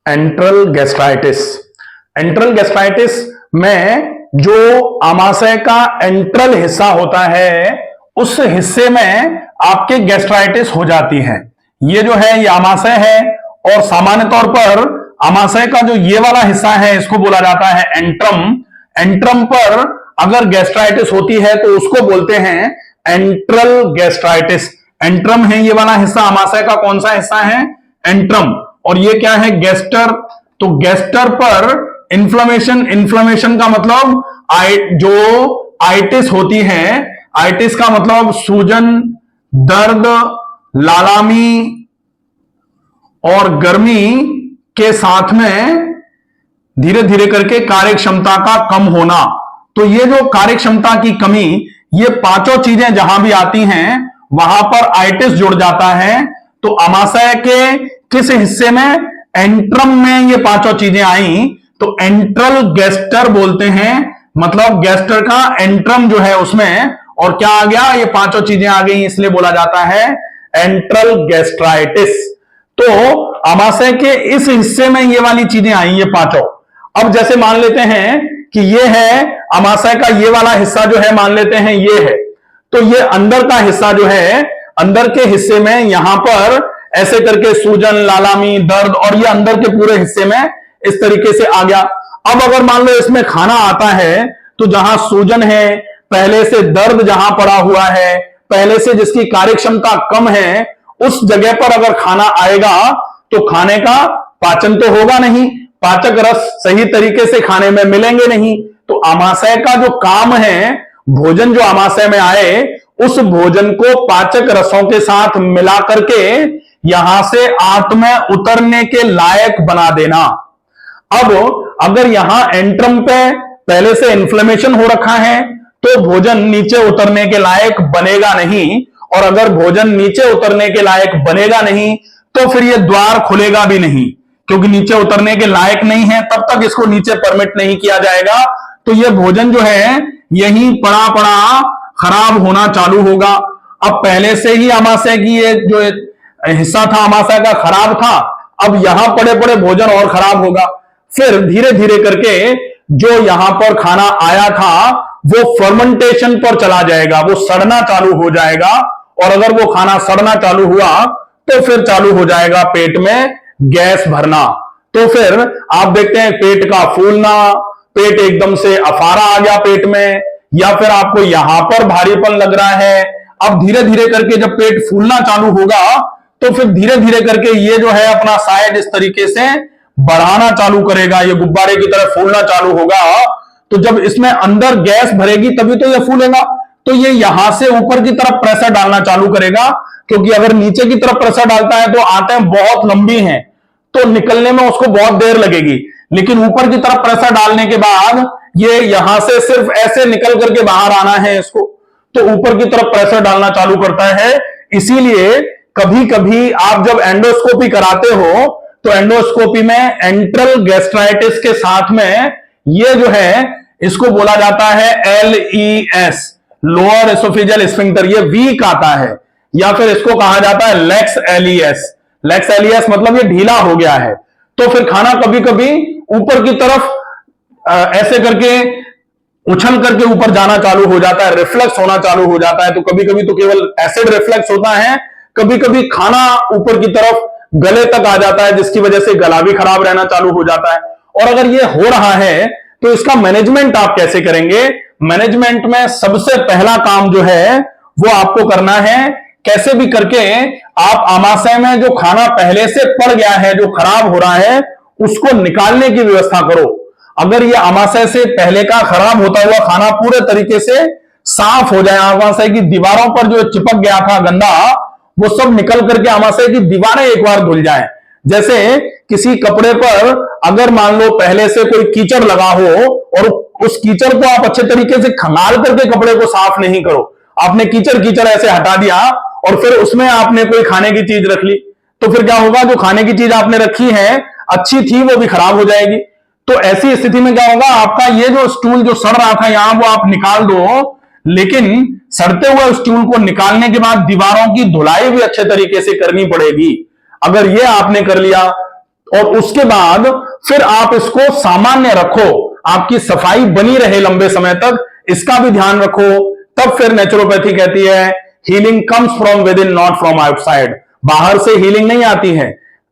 Enteral gastritis. Enteral gastritis में जो आमाशय का एंट्रल हिस्सा होता है उस हिस्से में आपके गैस्ट्राइटिस हो जाती है। ये जो है ये आमाशय है और सामान्य तौर पर आमाशय का जो ये वाला हिस्सा है इसको बोला जाता है एंट्रम। एंट्रम पर अगर गैस्ट्राइटिस होती है तो उसको बोलते हैं एंट्रल गैस्ट्राइटिस। एंट्रम है ये वाला हिस्सा, आमाशय का कौन सा हिस्सा है? एंट्रम। और ये क्या है? गैस्टर। तो गैस्टर पर इन्फ्लेमेशन, इन्फ्लेमेशन का मतलब जो आइटिस होती है, आइटिस का मतलब सूजन, दर्द, लालामी और गर्मी के साथ में धीरे धीरे करके कार्य क्षमता का कम होना। तो ये जो कार्य क्षमता की कमी, ये पांचों चीजें जहां भी आती हैं वहां पर आइटिस जुड़ जाता है। तो आमाशय के किस हिस्से में? एंट्रम में ये पांचों चीजें आई तो एंट्रल गैस्टर बोलते हैं। मतलब गैस्टर का एंट्रम जो है उसमें और क्या आ गया? ये पांचों चीजें आ गई, इसलिए बोला जाता है एंट्रल गैस्ट्राइटिस। तो आमाशय के इस हिस्से में ये वाली चीजें आई, ये पांचों। अब जैसे मान लेते हैं कि ये है आमाशय का ये वाला हिस्सा जो है, मान लेते हैं ये है, तो ये अंदर का हिस्सा जो है, अंदर के हिस्से में यहां पर ऐसे करके सूजन, लालामी, दर्द और ये अंदर के पूरे हिस्से में इस तरीके से आ गया। अब अगर मान लो इसमें खाना आता है तो जहां सूजन है, पहले से दर्द जहां पड़ा हुआ है, पहले से जिसकी कार्य क्षमता कम है, उस जगह पर अगर खाना आएगा तो खाने का पाचन तो होगा नहीं, पाचक रस सही तरीके से खाने में मिलेंगे नहीं। तो आमाशय का जो काम है, भोजन जो आमाशय में आए उस भोजन को पाचक रसों के साथ मिला करके यहां से आंत में उतरने के लायक बना देना। अब अगर यहां एंट्रम पे पहले से इन्फ्लेमेशन हो रखा है तो भोजन नीचे उतरने के लायक बनेगा नहीं, और अगर भोजन नीचे उतरने के लायक बनेगा नहीं तो फिर यह द्वार खुलेगा भी नहीं, क्योंकि नीचे उतरने के लायक नहीं है, तब तक इसको नीचे परमिट नहीं किया जाएगा। तो यह भोजन जो है यहीं पड़ा पड़ा खराब होना चालू होगा। अब पहले से ही आमाशय की ये जो हिस्सा था आमाशय का खराब था, अब यहां पड़े पड़े भोजन और खराब होगा। फिर धीरे धीरे करके जो यहां पर खाना आया था वो फर्मेंटेशन पर चला जाएगा, वो सड़ना चालू हो जाएगा। और अगर वो खाना सड़ना चालू हुआ तो फिर चालू हो जाएगा पेट में गैस भरना। तो फिर आप देखते हैं पेट का फूलना, पेट एकदम से अफारा आ गया पेट में, या फिर आपको यहां पर भारीपन लग रहा है। अब धीरे धीरे करके जब पेट फूलना चालू होगा तो फिर धीरे धीरे करके ये जो है अपना साइज इस तरीके से बढ़ाना चालू करेगा, ये गुब्बारे की तरह फूलना चालू होगा। तो जब इसमें अंदर गैस भरेगी तभी तो ये फूलेगा। तो ये यहां से ऊपर की तरफ प्रेशर डालना चालू करेगा, क्योंकि अगर नीचे की तरफ प्रेशर डालता है तो आंतें बहुत लंबी हैं तो निकलने में उसको बहुत देर लगेगी, लेकिन ऊपर की तरफ प्रेशर डालने के बाद ये यहां से सिर्फ ऐसे निकल करके बाहर आना है इसको, तो ऊपर की तरफ प्रेशर डालना चालू करता है। इसीलिए कभी कभी आप जब एंडोस्कोपी कराते हो तो एंडोस्कोपी में एंट्रल गैस्ट्राइटिस के साथ में ये जो है इसको बोला जाता है LES, लोअर एसोफेजियल स्फिंक्टर, ये वीक आता है, या फिर इसको कहा जाता है लेक्स LES। लेक्स LES मतलब ये ढीला हो गया है। तो फिर खाना कभी कभी ऊपर की तरफ ऐसे करके उछल करके ऊपर जाना चालू हो जाता है, रिफ्लेक्स होना चालू हो जाता है। तो कभी कभी तो केवल एसिड रिफ्लेक्स होता है, कभी कभी खाना ऊपर की तरफ गले तक आ जाता है, जिसकी वजह से गला भी खराब रहना चालू हो जाता है। और अगर ये हो रहा है तो इसका मैनेजमेंट आप कैसे करेंगे? मैनेजमेंट में सबसे पहला काम जो है वो आपको करना है, कैसे भी करके आप आमाशय में जो खाना पहले से पड़ गया है, जो खराब हो रहा है, उसको निकालने की व्यवस्था करो। अगर ये आमाशय से पहले का खराब होता हुआ खाना पूरे तरीके से साफ हो जाए, आमाशय की दीवारों पर जो चिपक गया था गंदा, वो सब निकल करके आमाशय की दीवारें एक बार धुल जाएं। जैसे किसी कपड़े पर अगर मान लो पहले से कोई कीचड़ लगा हो और उस कीचड़ को आप अच्छे तरीके से खंगाल करके कपड़े को साफ नहीं करो, आपने कीचड़ कीचड़ ऐसे हटा दिया और फिर उसमें आपने कोई खाने की चीज रख ली, तो फिर क्या होगा? जो खाने की चीज आपने रखी है अच्छी थी वो भी खराब हो जाएगी। तो ऐसी स्थिति में क्या होगा? आपका ये जो स्टूल जो सड़ रहा था यहां, वो आप निकाल दो, लेकिन सड़ते हुए स्टूल को निकालने के बाद दीवारों की धुलाई भी अच्छे तरीके से करनी पड़ेगी। अगर ये आपने कर लिया और उसके बाद फिर आप इसको सामान्य रखो, आपकी सफाई बनी रहे लंबे समय तक, इसका भी ध्यान रखो। तब फिर नेचुरोपैथी कहती है healing comes from with in, not from outside. बाहर से हीलिंग नहीं आती है,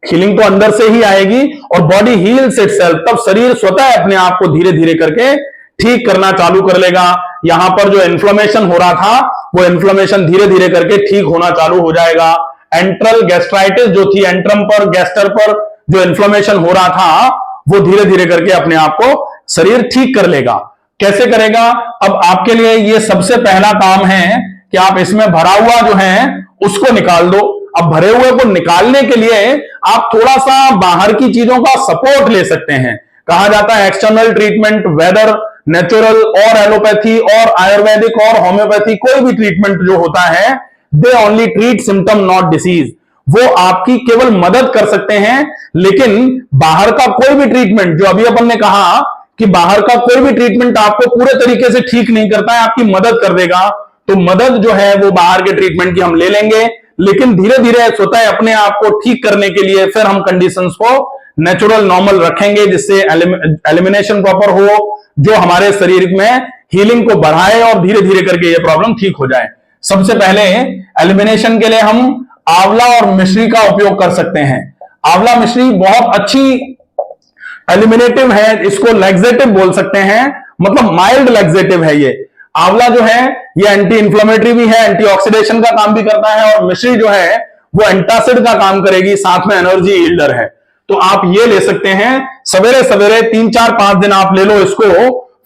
हीलिंग तो अंदर से ही आएगी और बॉडी हील्स इटसेल्फ। तब शरीर स्वतः अपने आप को धीरे धीरे करके ठीक करना चालू कर लेगा। यहां पर जो इन्फ्लेमेशन हो रहा था वो इन्फ्लेमेशन धीरे धीरे करके ठीक होना चालू हो जाएगा। एंट्रल गैस्ट्राइटिस जो थी, एंट्रम पर गैस्टर पर जो इन्फ्लेमेशन हो रहा था वो धीरे धीरे करके अपने आप को शरीर ठीक कर लेगा। कैसे करेगा? अब आपके लिए ये सबसे पहला काम है कि आप इसमें भरा हुआ जो है उसको निकाल दो। अब भरे हुए को निकालने के लिए आप थोड़ा सा बाहर की चीजों का सपोर्ट ले सकते हैं। कहा जाता है एक्सटर्नल ट्रीटमेंट, वेदर नेचुरल और एलोपैथी और आयुर्वेदिक और होम्योपैथी, कोई भी ट्रीटमेंट जो होता है, they only treat symptom not disease. वो आपकी केवल मदद कर सकते हैं, लेकिन बाहर का कोई भी ट्रीटमेंट, जो अभी अपन ने कहा कि बाहर का कोई भी ट्रीटमेंट आपको पूरे तरीके से ठीक नहीं करता है, आपकी मदद कर देगा। तो मदद जो है वो बाहर के ट्रीटमेंट की हम ले लेंगे, लेकिन धीरे धीरे स्वतः अपने आप को ठीक करने के लिए फिर हम कंडीशंस को नेचुरल नॉर्मल रखेंगे, जिससे एलिमिनेशन प्रॉपर हो, जो हमारे शरीर में हीलिंग को बढ़ाए और धीरे धीरे करके ये प्रॉब्लम ठीक हो जाए। सबसे पहले एलिमिनेशन के लिए हम आंवला और मिश्री का उपयोग कर सकते हैं। आंवला मिश्री बहुत अच्छी एलिमिनेटिव है, इसको लैक्सेटिव बोल सकते हैं, मतलब माइल्ड लैक्सेटिव है। ये आंवला जो है ये एंटी इंफ्लेमेटरी भी है, एंटीऑक्सीडेशन का काम भी करता है, और मिश्री जो है वो एंटासिड का काम करेगी, साथ में एनर्जी यील्डर है। तो आप ये ले सकते हैं सवेरे सवेरे 3 4 5 दिन आप ले लो इसको,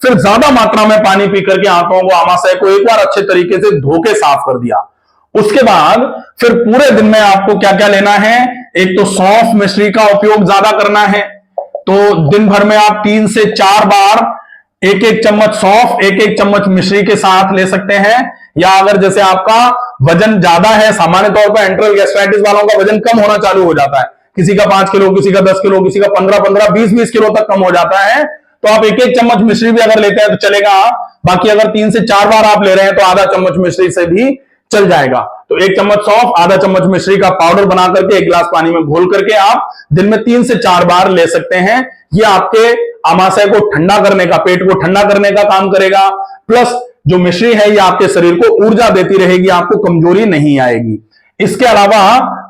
फिर ज्यादा मात्रा में पानी पी करके आंतों को, आमाशय को एक बार अच्छे तरीके से धो के साफ कर दिया। उसके बाद फिर पूरे दिन में आपको क्या क्या लेना है? एक तो सौंफ मिश्री का उपयोग ज्यादा करना है, तो दिन भर में आप 3 से 4 बार 1-1 चम्मच सौंफ 1-1 चम्मच मिश्री के साथ ले सकते हैं। या अगर जैसे आपका वजन ज्यादा है, सामान्य तौर पर एंट्रल गैस्ट्राइटिस वालों का वजन कम होना चालू हो जाता है, किसी का 5 किलो, किसी का 10 किलो, किसी का 15-15, 20-20 किलो तक कम हो जाता है, तो आप 1-1 चम्मच मिश्री भी अगर लेते हैं तो चलेगा। बाकी अगर 3 से 4 बार आप ले रहे हैं तो आधा चम्मच मिश्री से भी चल जाएगा। तो 1 चम्मच सौंफ, आधा चम्मच मिश्री का पाउडर बना करके 1 गिलास पानी में घोल करके आप दिन में 3 से 4 बार ले सकते हैं। ये आपके आमाशय को ठंडा करने का, पेट को ठंडा करने का काम करेगा। प्लस जो मिश्री है ये आपके शरीर को ऊर्जा देती रहेगी, आपको कमजोरी नहीं आएगी। इसके अलावा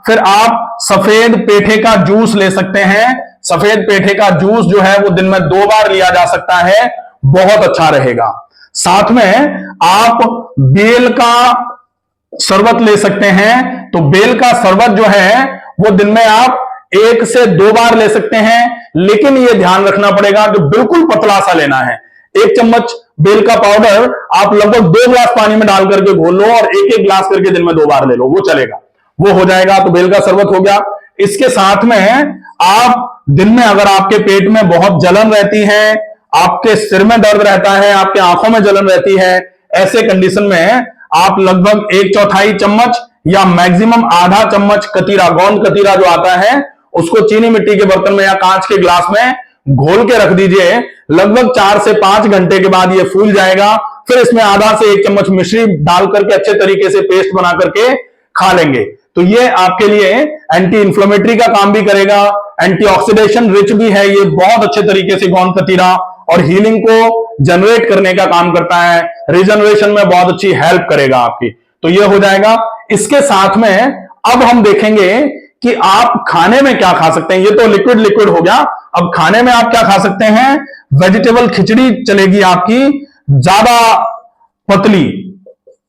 फिर आप सफेद पेठे का जूस ले सकते हैं। सफेद पेठे का जूस जो है वो दिन में 2 बार लिया जा सकता है, बहुत अच्छा रहेगा। साथ में आप बेल का शरबत ले सकते हैं। तो बेल का शरबत जो है वो दिन में आप 1 से 2 बार ले सकते हैं, लेकिन ये ध्यान रखना पड़ेगा जो बिल्कुल पतला सा लेना है। 1 चम्मच बेल का पाउडर आप लगभग 2 गिलास पानी में डाल करके घोल लो और 1-1 गिलास करके दिन में 2 बार ले लो, वो चलेगा, वो हो जाएगा। तो बेल का शरबत हो गया। इसके साथ में आप दिन में अगर आपके पेट में बहुत जलन रहती है, आपके सिर में दर्द रहता है, आपके आंखों में जलन रहती है, ऐसे कंडीशन में आप लगभग 1/4 चम्मच या मैक्सिमम आधा चम्मच कतीरा, गोंद कतीरा जो आता है, उसको चीनी मिट्टी के बर्तन में या कांच के ग्लास में घोल के रख दीजिए। लगभग 4 से 5 घंटे के बाद ये फूल जाएगा। फिर इसमें आधा से 1 चम्मच मिश्री डाल करके अच्छे तरीके से पेस्ट बना करके खा लेंगे। तो ये आपके लिए एंटी इंफ्लेमेटरी का काम भी करेगा, एंटीऑक्सीडेशन रिच भी है ये, बहुत अच्छे तरीके से गोंद कतीरा, और हीलिंग को जनरेट करने का काम करता है, रिजनरेशन में बहुत अच्छी हेल्प करेगा आपकी। तो ये हो जाएगा। इसके साथ में अब हम देखेंगे कि आप खाने में क्या खा सकते हैं। ये तो लिक्विड लिक्विड हो गया, अब खाने में आप क्या खा सकते हैं? वेजिटेबल खिचड़ी चलेगी आपकी, ज्यादा पतली,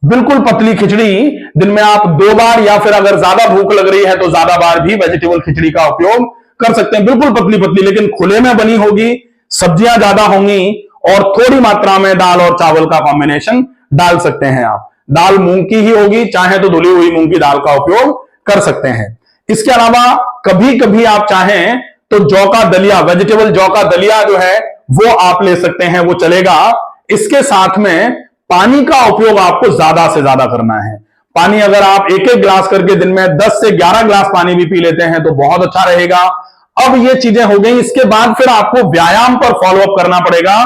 बिल्कुल पतली खिचड़ी दिन में आप 2 बार, या फिर अगर ज्यादा भूख लग रही है तो ज्यादा बार भी वेजिटेबल खिचड़ी का उपयोग कर सकते हैं। बिल्कुल पतली पतली, लेकिन खुले में बनी होगी, सब्जियां ज्यादा होंगी, और थोड़ी मात्रा में दाल और चावल का कॉम्बिनेशन डाल सकते हैं आप। दाल मूंग की ही होगी, चाहे तो धुली हुई मूंग की दाल का उपयोग कर सकते हैं। इसके अलावा कभी कभी आप चाहें तो जौ का दलिया, वेजिटेबल जौ का दलिया जो है वो आप ले सकते हैं, वो चलेगा। इसके साथ में पानी का उपयोग आपको ज्यादा से ज्यादा करना है। पानी अगर आप 1-1 गिलास करके दिन में 10 से 11 गिलास पानी भी पी लेते हैं तो बहुत अच्छा रहेगा। अब ये चीजें हो गई। इसके बाद फिर आपको व्यायाम पर फॉलोअप करना पड़ेगा।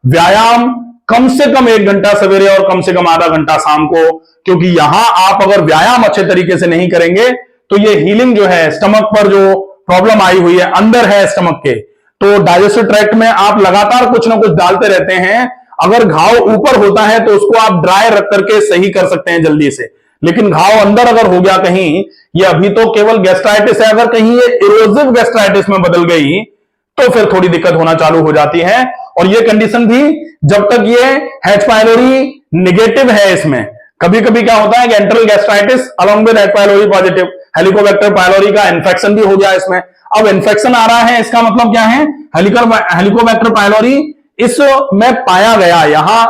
व्यायाम कम से कम 1 घंटा सवेरे और कम से कम आधा घंटा शाम को, क्योंकि यहां आप अगर व्यायाम अच्छे तरीके से नहीं करेंगे तो ये हीलिंग जो है, स्टमक पर जो प्रॉब्लम आई हुई है, अंदर है स्टमक के, तो डाइजेस्टिव ट्रैक्ट में आप लगातार कुछ ना कुछ डालते रहते हैं। अगर घाव ऊपर होता है तो उसको आप ड्राई रख करके सही कर सकते हैं जल्दी से, लेकिन घाव अंदर अगर हो गया कहीं, ये अभी तो केवल गैस्ट्राइटिस है, अगर कहीं ये इरोजिव गैस्ट्राइटिस में बदल गई तो फिर थोड़ी दिक्कत होना चालू हो जाती है। और ये कंडीशन भी जब तक ये H पाइलोरी नेगेटिव है, इसमें कभी कभी क्या होता है कि antral gastritis along with H pylori positive, Helicobacter pylori का इन्फेक्शन भी हो गया इसमें। अब इन्फेक्शन आ रहा है, इसका मतलब क्या है, हेलिकोबैक्टर पाइलोरी इसमें पाया गया, यहां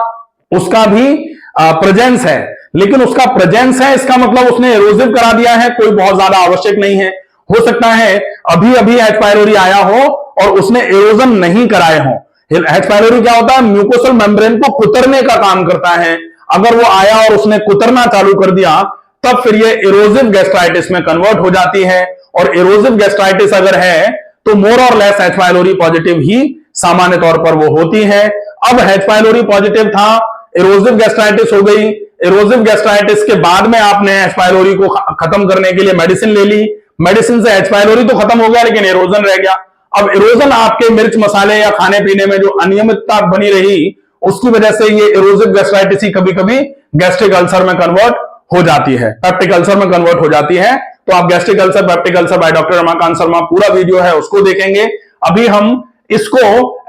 उसका भी प्रेजेंस है, लेकिन उसका प्रेजेंस है इसका मतलब उसने एरोजिव करा दिया है, कोई बहुत ज्यादा आवश्यक नहीं है। हो सकता है अभी अभी H पाइलोरी आया हो और उसने एरोजन नहीं कराए हो। H पाइलोरी क्या होता है, म्यूकोसल मेम्ब्रेन को कुतरने का काम करता है। अगर वो आया और उसने कुतरना चालू कर दिया तब फिर ये एरोजिव गैस्ट्राइटिस में कन्वर्ट हो जाती है। और एरोजिव गैस्ट्राइटिस अगर है तो मोर और लेस H पाइलोरी पॉजिटिव ही सामान्य तौर पर वो होती है। अब H पाइलोरी पॉजिटिव था, एरोजिव गैस्ट्राइटिस हो गई, एरोजिव गैस्ट्राइटिस के बाद में आपने H पाइलोरी को खत्म करने के लिए मेडिसिन ले ली, मेडिसिन से H पाइलोरी तो खत्म हो गया लेकिन एरोजन रह गया। अब एरोजन आपके मिर्च मसाले या खाने पीने में जो अनियमितता बनी रही उसकी वजह से ये एरोजिव गैस्ट्राइटिस ही कभी कभी गैस्ट्रिक अल्सर में कन्वर्ट हो जाती है, पेप्टिक अल्सर में कन्वर्ट हो जाती है। तो आप gastric ulcer, peptic ulcer by doctor Ramakant Sharma पूरा वीडियो है उसको देखेंगे। अभी हम इसको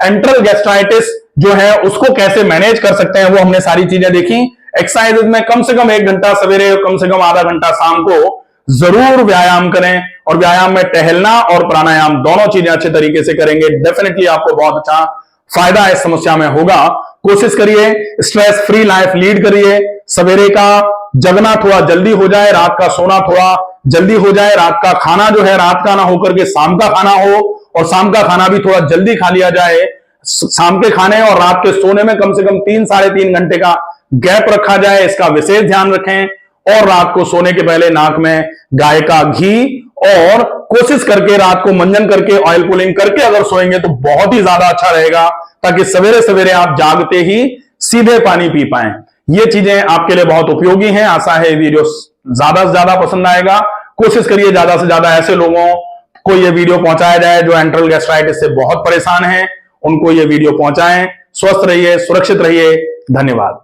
एंट्रल गैस्ट्राइटिस जो है उसको कैसे मैनेज कर सकते हैं वो हमने सारी चीजें देखी। एक्सरसाइजेज में कम से कम 1 घंटा सवेरे, कम से कम आधा घंटा शाम को जरूर व्यायाम करें, और व्यायाम में टहलना और प्राणायाम दोनों चीजें अच्छे तरीके से करेंगे, डेफिनेटली आपको बहुत अच्छा फायदा इस समस्या में होगा। कोशिश करिए स्ट्रेस फ्री लाइफ लीड करिए, सवेरे का जगना थोड़ा जल्दी हो जाए, रात का सोना थोड़ा जल्दी हो जाए, रात का खाना जो है रात का ना होकर के शाम का खाना हो, और शाम का खाना भी थोड़ा जल्दी खा लिया जाए। शाम के खाने और रात के सोने में कम से कम 3 साढ़े 3 घंटे का गैप रखा जाए, इसका विशेष ध्यान रखें। और रात को सोने के पहले नाक में गाय का घी, और कोशिश करके रात को मंजन करके ऑयल पुलिंग करके अगर सोएंगे तो बहुत ही ज्यादा अच्छा रहेगा, ताकि सवेरे सवेरे आप जागते ही सीधे पानी पी पाएं। ये चीजें आपके लिए बहुत उपयोगी हैं। आशा है वीडियो ज्यादा से ज्यादा पसंद आएगा। कोशिश करिए ज्यादा से ज्यादा ऐसे लोगों को ये वीडियो पहुंचाया जाए जो एंट्रल गैस्ट्राइटिस से बहुत परेशान हैं, उनको ये वीडियो पहुंचाएं। स्वस्थ रहिए, सुरक्षित रहिए। धन्यवाद।